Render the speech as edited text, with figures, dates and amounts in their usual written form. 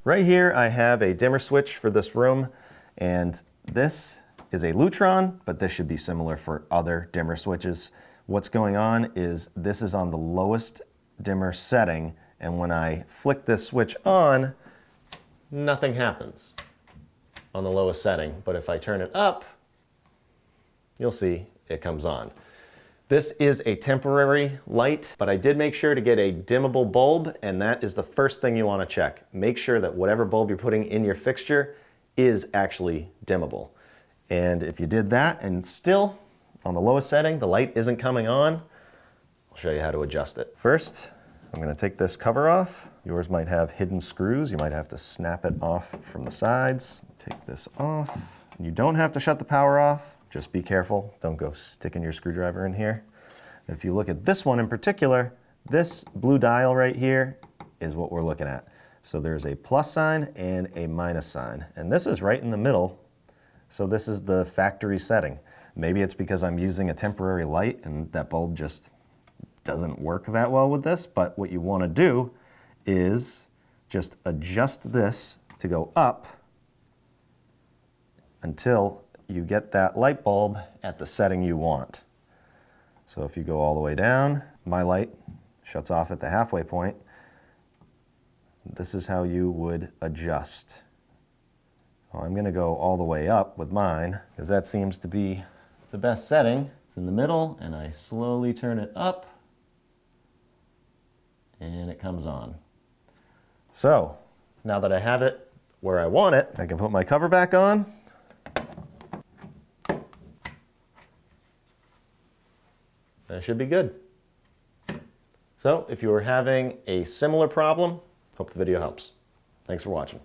Right here I have a dimmer switch for this room, and this is a Lutron, but this should be similar for other dimmer switches. What's going on is this is on the lowest dimmer setting, and when I flick this switch on, nothing happens on the lowest setting. But if I turn it up, you'll see it comes on. This is a temporary light, but I did make sure to get a dimmable bulb, and that is the first thing you want to check. Make sure that whatever bulb you're putting in your fixture is actually dimmable. And if you did that and still on the lowest setting the light isn't coming on, I'll show you how to adjust it. First, I'm going to take this cover off. Yours might have hidden screws. You might have to snap it off from the sides. Take this off. You don't have to shut the power off. Just be careful. Don't go sticking your screwdriver in here. If you look at this one in particular, this blue dial right here is what we're looking at. So there's a plus sign and a minus sign. And this is right in the middle. So this is the factory setting. Maybe it's because I'm using a temporary light and that bulb just doesn't work that well with this, but what you want to do is just adjust this to go up until you get that light bulb at the setting you want. So if you go all the way down, my light shuts off at the halfway point. This is how you would adjust. Well, I'm going to go all the way up with mine because that seems to be the best setting. It's in the middle, and I slowly turn it up and it comes on. So now that I have it where I want it, I can put my cover back on. That should be good. So if you are having a similar problem, hope the video helps. Thanks for watching.